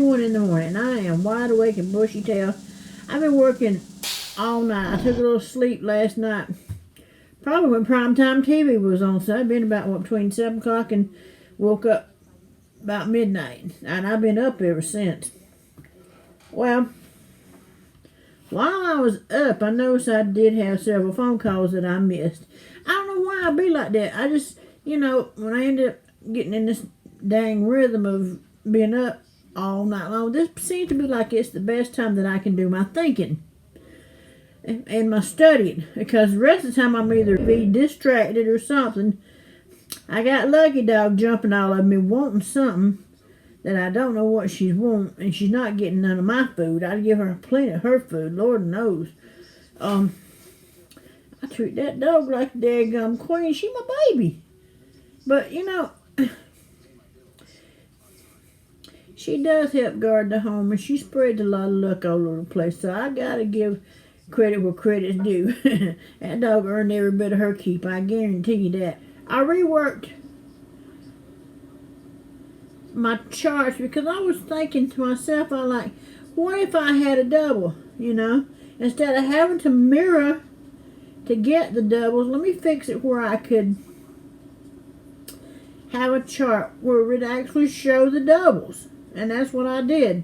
2:20 in the morning. I am wide awake and bushy tail. I've been working all night. I took a little sleep last night. Probably when primetime TV was on. So I've been about, between 7 o'clock and woke up about midnight. And I've been up ever since. Well, while I was up, I noticed I did have several phone calls that I missed. I don't know why I be like that. I just, when I end up getting in this dang rhythm of being up all night long, this seems to be like it's the best time that I can do my thinking and my studying, because the rest of the time I'm either be distracted or something. I got Lucky Dog jumping all over me wanting something that I don't know what she's wanting, and she's not getting none of my food. I give her plenty of her food, Lord knows. I treat that dog like a daggum queen. She my baby. But, she does help guard the home, and she spreads a lot of luck all over the place. So I gotta give credit where credit's due. That dog earned every bit of her keep. I guarantee you that. I reworked my charts because I was thinking to myself, what if I had a double? Instead of having to mirror to get the doubles, let me fix it where I could have a chart where it would actually show the doubles. And that's what I did.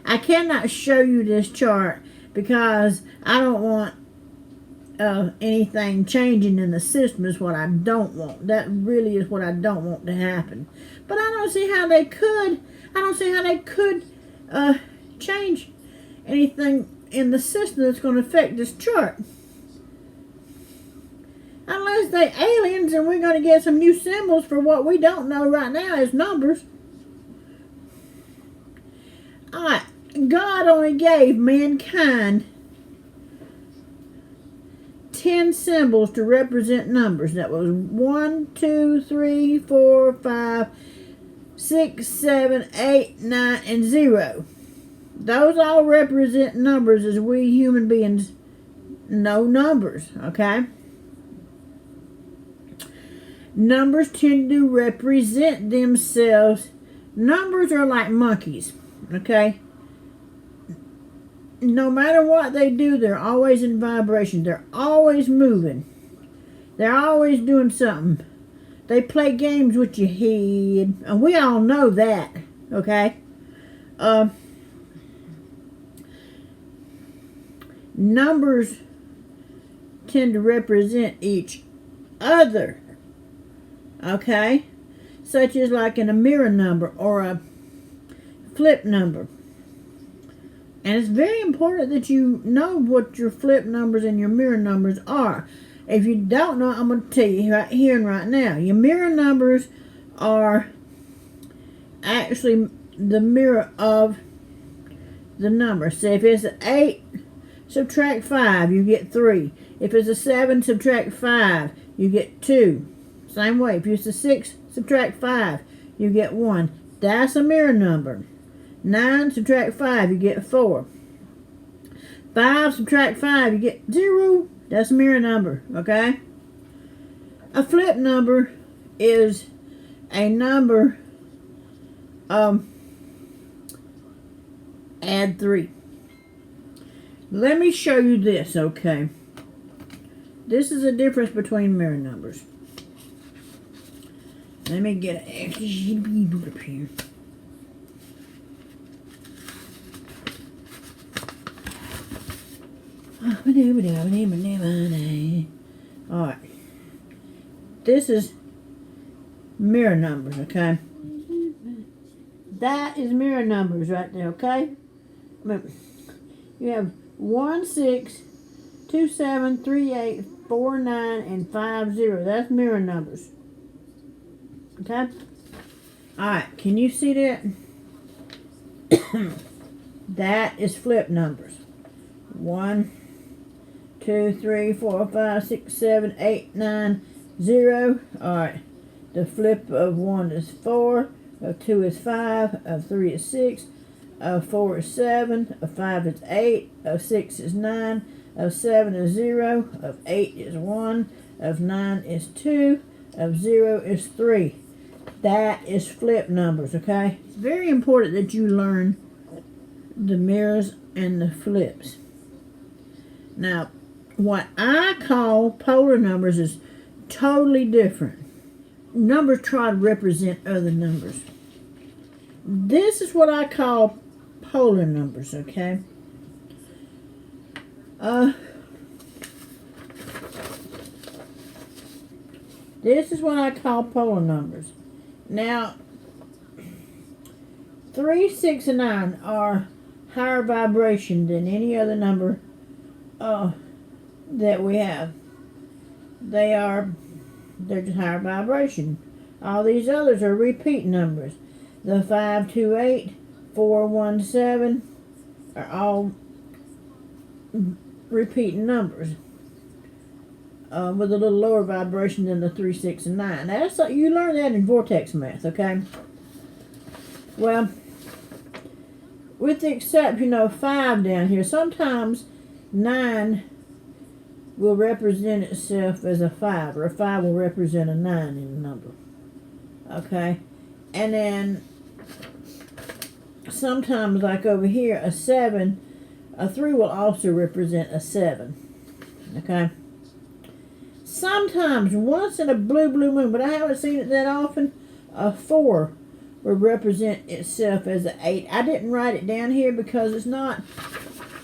I cannot show you this chart because I don't want anything changing in the system. Is what I don't want. That really is what I don't want to happen. But I don't see how they could. I don't see how they could change anything in the system that's going to affect this chart. Unless they aliens and we're going to get some new symbols for what we don't know right now is numbers. Alright, God only gave mankind 10 symbols to represent numbers. That was 1, 2, 3, 4, 5, 6, 7, 8, 9, and 0. Those all represent numbers as we human beings know numbers, okay? Numbers tend to represent themselves. Numbers are like monkeys, okay? No matter what they do, they're always in vibration. They're always moving. They're always doing something. They play games with your head, and we all know that, okay? Numbers tend to represent each other, okay? Such as like in a mirror number or a flip number. And it's very important that you know what your flip numbers and your mirror numbers are. If you don't know, I'm going to tell you right here and right now. Your mirror numbers are actually the mirror of the number. So if it's an 8, subtract 5, you get 3. If it's a 7, subtract 5, you get 2. Same way, if it's a 6, subtract 5, you get 1. That's a mirror number. 9, subtract 5, you get 4. 5, subtract 5, you get 0. That's a mirror number, okay? A flip number is a number, add 3. Let me show you this, okay? This is the difference between mirror numbers. Let me get an extra sheet of paper up here. Alright. This is mirror numbers, okay? That is mirror numbers right there, okay? You have 1, 6, 2, 7, 3, 8, 4, 9, and 5, 0. That's mirror numbers. Okay? Alright, can you see that? That is flip numbers. 1, 2, 3, 4, 5, 6, 7, 8, 9, 0. Alright. The flip of 1 is 4. Of 2 is 5. Of 3 is 6. Of 4 is 7. Of 5 is 8. Of 6 is 9. Of 7 is 0. Of 8 is 1. Of 9 is 2. Of 0 is 3. That is flip numbers, okay? It's very important that you learn the mirrors and the flips. Now, what I call polar numbers is totally different. Numbers try to represent other numbers. This is what I call polar numbers, okay? This is what I call polar numbers. Now, 3, 6, and 9 are higher vibration than any other number that we have. They're just higher vibration. All these others are repeat numbers. The 5, 2, 8, 4, 1, 7 are all repeating numbers with a little lower vibration than the 3, 6, and 9. Now, you learn that in vortex math, okay? Well, with the exception of 5 down here, sometimes 9 will represent itself as a 5, or a 5 will represent a 9 in a number. Okay? And then sometimes, like over here, a 7, a 3 will also represent a 7. Okay? Sometimes, once in a blue moon, but I haven't seen it that often, a 4 will represent itself as an 8. I didn't write it down here because it's not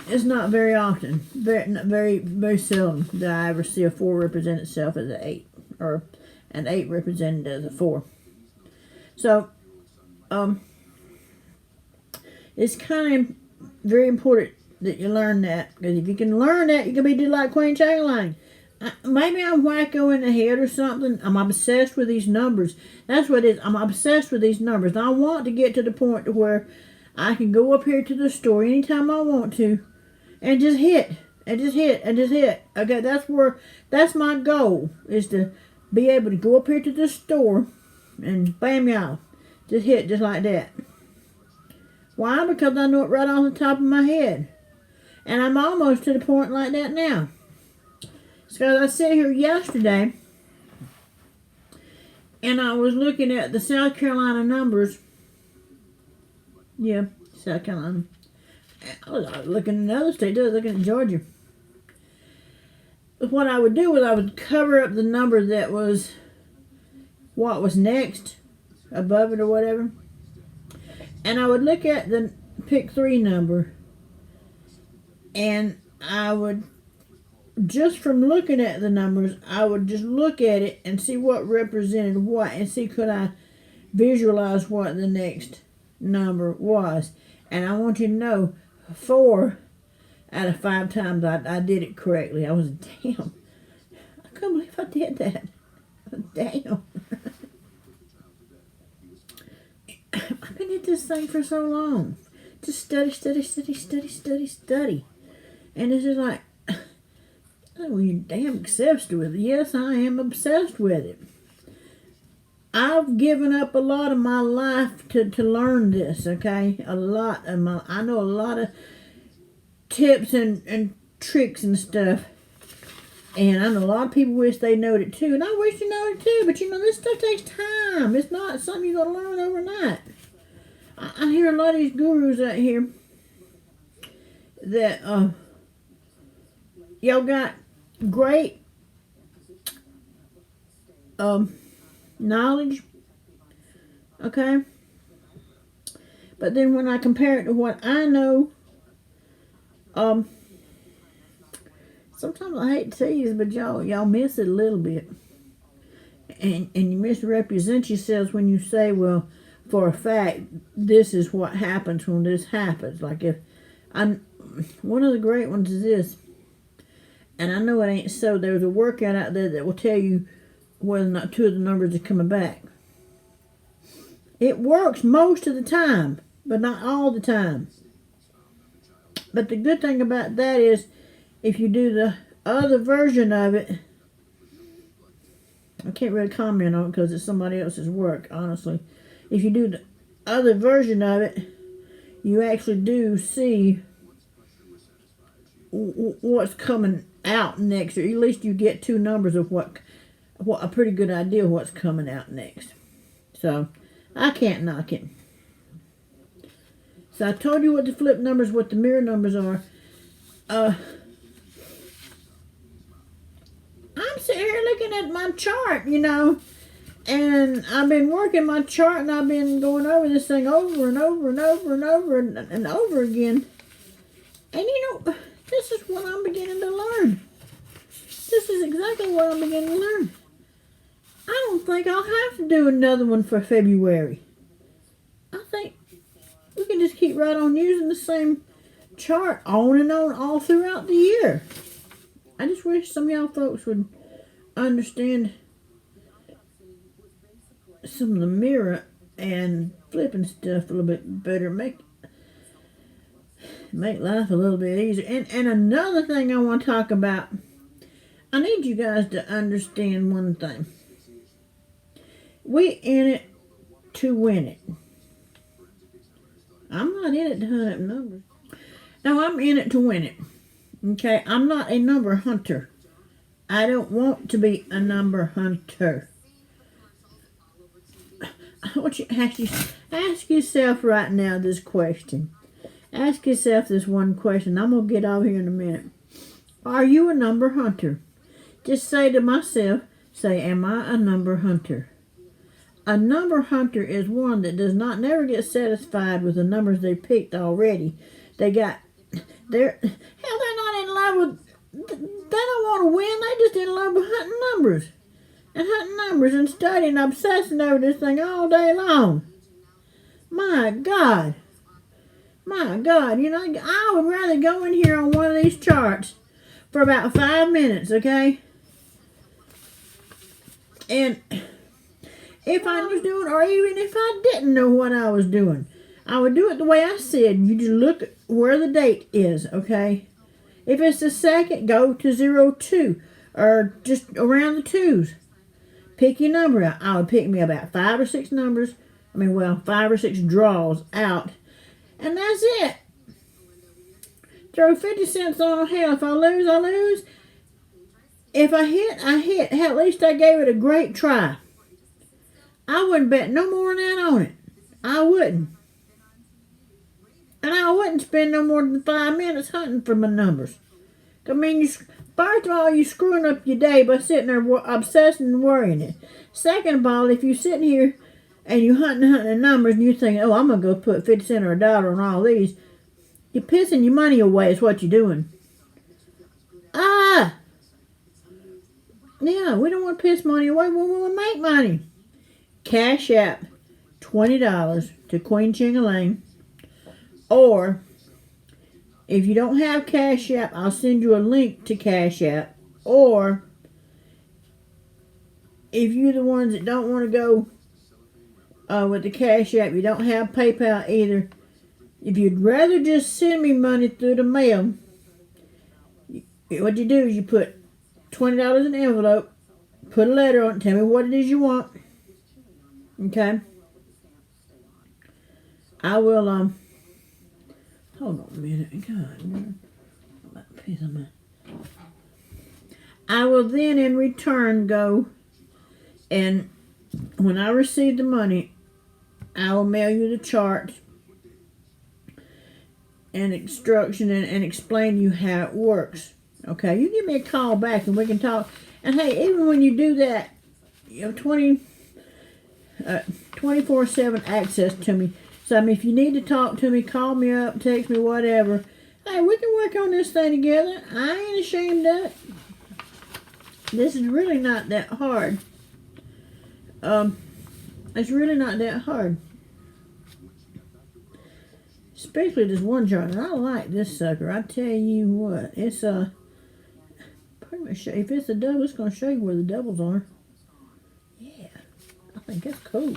very often, very seldom that I ever see a 4 represent itself as an 8, or an 8 represented as a 4. So, it's kind of very important that you learn that, because if you can learn that, you can be just like Queen Changeling. Maybe I'm wacko in the head or something. I'm obsessed with these numbers. That's what it is. I'm obsessed with these numbers. And I want to get to the point to where I can go up here to the store anytime I want to and just hit. Okay, that's my goal, is to be able to go up here to the store and bam, y'all, just hit just like that. Why? Because I know it right off the top of my head. And I'm almost to the point like that now. So I sat here yesterday and I was looking at the South Carolina numbers. Yeah, South Carolina. I was looking at another state, I was looking at Georgia. What I would do was I would cover up the number that was what was next, above it or whatever. And I would look at the pick 3 number, and I would, just from looking at the numbers, I would just look at it and see what represented what, and see could I visualize what the next number was. And I want you to know, 4 out of 5 times I did it correctly. I was, damn, I couldn't believe I did that. Damn. I've been at this thing for so long. Just study. And it's just like, oh, you're damn obsessed with it. Yes, I am obsessed with it. I've given up a lot of my life to learn this, okay? I know a lot of tips and tricks and stuff. And I know a lot of people wish they knowed it too. And I wish you knowed it too. But you know, this stuff takes time. It's not something you're going to learn overnight. I hear a lot of these gurus out here that y'all got great knowledge, okay? But then when I compare it to what I know, sometimes I hate to tell you this, but y'all miss it a little bit. And you misrepresent yourselves when you say, well, for a fact, this is what happens when this happens. Like one of the great ones is this, and I know it ain't so. There's a workout out there that will tell you whether or not 2 of the numbers are coming back. It works most of the time, but not all the time. But the good thing about that is, if you do the other version of it, I can't really comment on it because it's somebody else's work, honestly. If you do the other version of it, you actually do see what's coming out next, or at least you get 2 numbers of what a pretty good idea of what's coming out next. So, I can't knock it. So, I told you what the flip numbers, what the mirror numbers are. I'm sitting here looking at my chart, you know, and I've been working my chart, and I've been going over this thing over and over and over and over and over again. And you know, this is what I'm beginning to learn. This is exactly what I'm beginning to learn. I don't think I'll have to do another one for February. I think we can just keep right on using the same chart on and on all throughout the year. I just wish some of y'all folks would understand some of the mirror and flipping stuff a little bit better. Make life a little bit easier. And another thing I want to talk about, I need you guys to understand one thing. We in it to win it. I'm not in it to hunt up numbers. No, I'm in it to win it. Okay, I'm not a number hunter. I don't want to be a number hunter. I want you to ask yourself right now this question. Ask yourself this one question. I'm going to get off here in a minute. Are you a number hunter? Just say to myself, am I a number hunter? A number hunter is one that does not never get satisfied with the numbers they picked already. They're not in love with, they don't want to win. They just in love with hunting numbers. And hunting numbers and studying, obsessing over this thing all day long. My God. You know, I would rather go in here on one of these charts for about 5 minutes, okay? And if I was doing, or even if I didn't know what I was doing, I would do it the way I said. You just look at where the date is, okay? If it's the second, go to 02, or just around the twos. Pick your number out. I would pick me about 5 or 6 numbers. 5 or 6 draws out. And that's it. Throw 50 cents on hell. If I lose, I lose. If I hit, I hit. Hell, at least I gave it a great try. I wouldn't bet no more than that on it. I wouldn't. And I wouldn't spend no more than 5 minutes hunting for my numbers. First of all, you're screwing up your day by sitting there obsessing and worrying it. Second of all, if you're sitting here and you're hunting numbers and you're thinking, I'm going to go put 50 cents or $1 on all these, you're pissing your money away is what you're doing. Yeah, we don't want to piss money away. We want to make money. Cash App $20 to Queen Ching-a-Lang. Or, if you don't have Cash App, I'll send you a link to Cash App. Or, if you're the ones that don't want to go with the Cash App, you don't have PayPal either, if you'd rather just send me money through the mail, what you do is you put $20 in an envelope, put a letter on it, tell me what it is you want. Okay? I will, hold on a minute. God, I will then in return go, and when I receive the money, I will mail you the chart and instruction and explain to you how it works. Okay, you give me a call back and we can talk. And hey, even when you do that, you have 24/7 access to me. So if you need to talk to me, call me up, text me, whatever. Hey, we can work on this thing together. I ain't ashamed of it. This is really not that hard. It's really not that hard. Especially this one chart. And I like this sucker. I tell you what. It's pretty much, if it's a double, it's going to show you where the doubles are. Yeah. I think that's cool.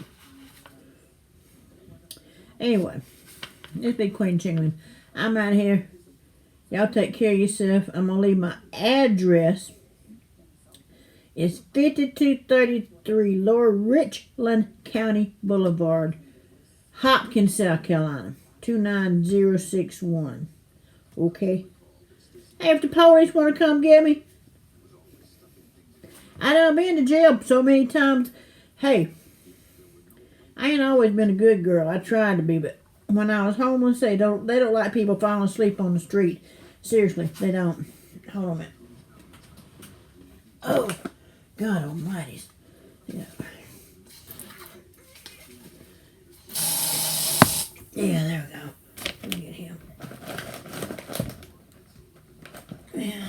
Anyway. This big Queen Chingling. I'm out here. Y'all take care of yourself. I'm going to leave my address. It's 5233 Lower Richland County Boulevard, Hopkins, South Carolina, 29061. Okay? Hey, if the police want to come get me, I done been to jail so many times. Hey, I ain't always been a good girl. I tried to be, but when I was homeless, they don't like people falling asleep on the street. Seriously, they don't. Hold on a minute. Oh, God almighty. Yeah. Yeah, there we go. Let me get him. Yeah.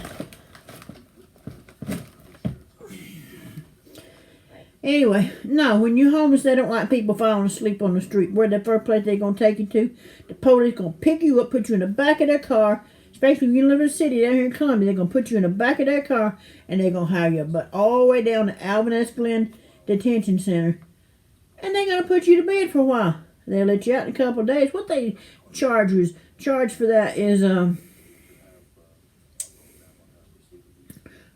Anyway, no, when you're homeless, they don't like people falling asleep on the street. Where the first place they're going to take you to, the police going to pick you up, put you in the back of their car, especially if you live in the city down here in Columbia. They're going to put you in the back of their car, and they're going to haul your butt all the way down to Alvin S. Glenn Detention Center. And they're going to put you to bed for a while. They'll let you out in a couple of days. What they charge for that is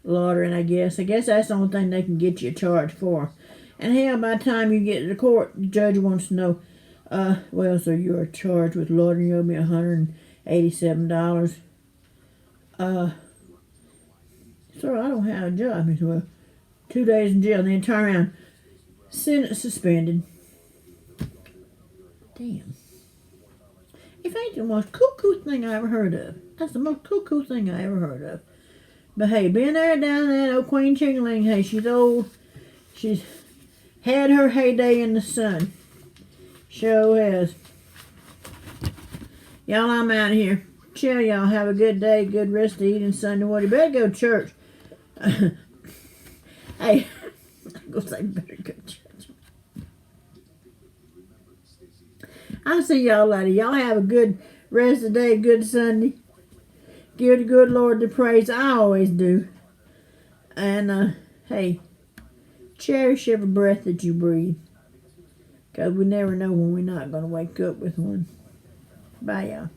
laundering, I guess. I guess that's the only thing they can get you charged for. And hell, by the time you get to the court, the judge wants to know, well, so you're charged with laundering. You owe me $187. Sir, I don't have a job. He said, well, 2 days in jail, and then turn around, sentence suspended. Damn. If ain't the most cuckoo thing I ever heard of. That's the most cuckoo thing I ever heard of. But hey, been there, down there, old Queen Chingling. Hey, she's old. She's had her heyday in the sun. Sure has. Y'all, I'm out of here. Chill, y'all. Have a good day. Good rest of the evening Sunday. What? You better go to church. Hey, I'm going to say better go to church. I'll see y'all later. Y'all have a good rest of the day. Good Sunday. Give the good Lord the praise. I always do. And, hey, cherish every breath that you breathe. Because we never know when we're not going to wake up with one. Bye, y'all.